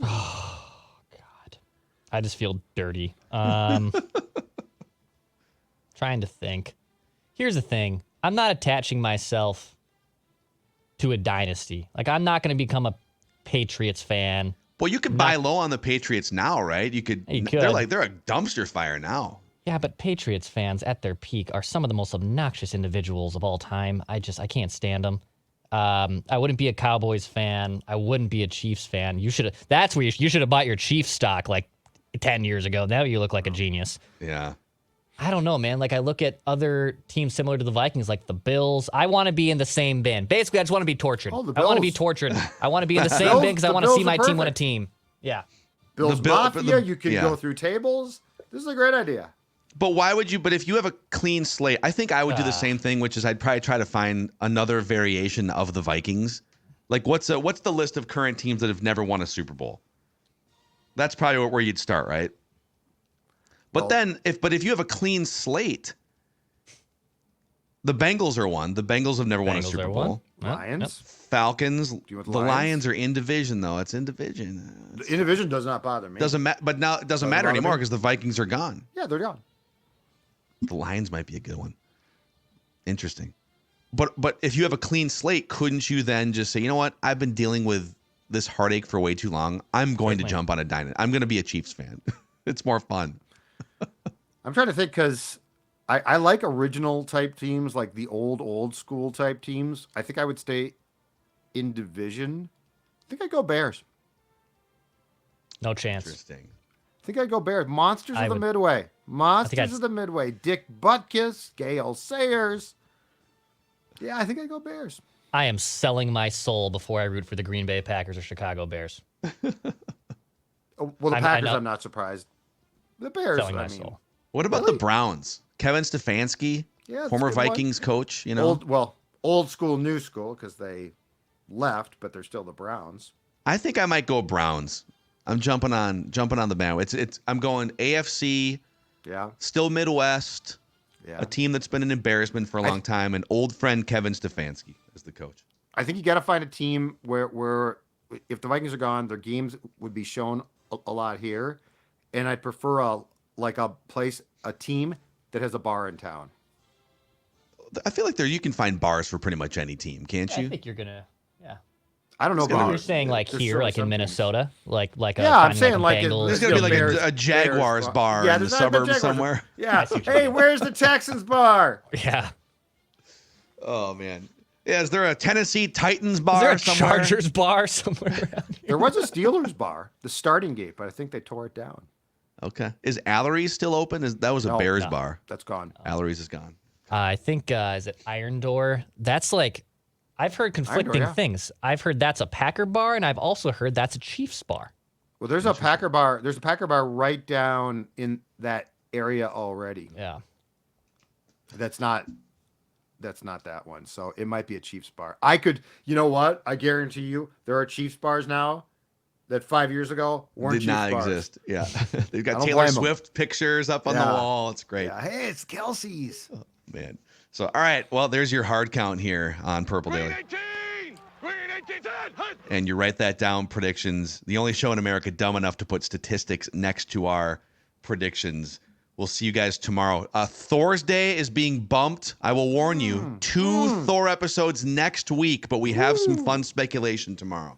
Speaker 7: Oh, God. I just feel dirty. Trying to think. Here's the thing. I'm not attaching myself to a dynasty. Like, I'm not going to become a Patriots fan.
Speaker 3: Well, you could buy low on the Patriots now, right? You could. They're a dumpster fire now.
Speaker 7: Yeah, but Patriots fans at their peak are some of the most obnoxious individuals of all time. I can't stand them. I wouldn't be a Cowboys fan. I wouldn't be a Chiefs fan. That's where you should have bought your Chiefs stock like 10 years ago. Now you look like a genius.
Speaker 3: Yeah.
Speaker 7: I don't know, man. Like, I look at other teams similar to the Vikings, like the Bills. I want to be in the same bin. Basically, I just want to be tortured.
Speaker 6: Oh, the
Speaker 7: I want to
Speaker 6: Bills.
Speaker 7: be tortured. I want to be in the same bin because I want to see my team win a team. Yeah.
Speaker 6: Bills Mafia, you can go through tables. This is a great idea.
Speaker 3: But why would you? But if you have a clean slate, I think I would do the same thing, which is I'd probably try to find another variation of the Vikings. Like, what's the list of current teams that have never won a Super Bowl? That's probably where you'd start, right? But if you have a clean slate, the Bengals are one. The Bengals have never won a Super Bowl.
Speaker 6: Lions,
Speaker 3: Falcons. The Lions are in division though. It's in division.
Speaker 6: In division does not bother me.
Speaker 3: Doesn't matter. But now it doesn't matter anymore because the Vikings are gone.
Speaker 6: Yeah, they're gone.
Speaker 3: The Lions might be a good one. Interesting. But if you have a clean slate, couldn't you then just say, you know what? I've been dealing with this heartache for way too long. I'm going to jump on a dynasty. I'm going to be a Chiefs fan. It's more fun.
Speaker 6: I'm trying to think because I like original type teams, like the old school type teams. I think I would stay in division. I think I'd go Bears.
Speaker 7: No chance.
Speaker 3: Interesting.
Speaker 6: I think I'd go Bears. Monsters of the Midway. Monsters of the Midway. Dick Butkus, Gale Sayers. Yeah, I think I'd go Bears.
Speaker 7: I am selling my soul before I root for the Green Bay Packers or Chicago Bears.
Speaker 6: Well, the Packers, I'm not surprised. The Bears,
Speaker 7: selling my soul.
Speaker 3: What about the Browns? Kevin Stefanski, former Vikings coach, you know.
Speaker 6: Old school, new school, because they left, but they're still the Browns.
Speaker 3: I think I might go Browns. I'm jumping on the bandwagon. I'm going AFC.
Speaker 6: Yeah.
Speaker 3: Still Midwest.
Speaker 6: Yeah.
Speaker 3: A team that's been an embarrassment for a long time. An old friend Kevin Stefanski is the coach.
Speaker 6: I think you got to find a team where if the Vikings are gone, their games would be shown a lot here, and I prefer a team that has a bar in town.
Speaker 3: I feel like you can find bars for pretty much any team, can't you?
Speaker 7: I think you're gonna. Yeah.
Speaker 6: I don't know about
Speaker 7: you're saying like here, like in Minnesota, like
Speaker 6: I'm saying like
Speaker 3: there's gonna be like a Jaguars bar in the suburbs somewhere.
Speaker 6: Yeah. Hey, where's the Texans bar?
Speaker 7: Yeah.
Speaker 3: Oh man. Yeah, is there a Tennessee Titans bar
Speaker 7: is there a
Speaker 3: somewhere?
Speaker 7: Chargers bar somewhere around here?
Speaker 6: There was a Steelers bar, the Starting Gate, but I think they tore it down.
Speaker 3: Okay. Is Allery's still open? That was a Bears bar.
Speaker 6: That's gone.
Speaker 3: Allery's is gone.
Speaker 7: I think is it Iron Door? That's like I've heard conflicting things. I've heard that's a Packer bar, and I've also heard that's a Chiefs bar.
Speaker 6: Well, there's a Packer bar. There's a Packer bar right down in that area already.
Speaker 7: Yeah.
Speaker 6: That's not that one. So it might be a Chiefs bar. You know what? I guarantee you there are Chiefs bars now that 5 years ago weren't
Speaker 3: Did not
Speaker 6: Chiefs bars.
Speaker 3: exist. Yeah. They've got Taylor Swift pictures up on the wall. It's great.
Speaker 6: Yeah. Hey, it's Kelsey's.
Speaker 3: Oh, man. So, all right. Well, there's your hard count here on Purple Daily. And you write that down, predictions. The only show in America dumb enough to put statistics next to our predictions. We'll see you guys tomorrow. Thor's Day is being bumped. I will warn you. 2 Thor episodes next week, but we have some fun speculation tomorrow.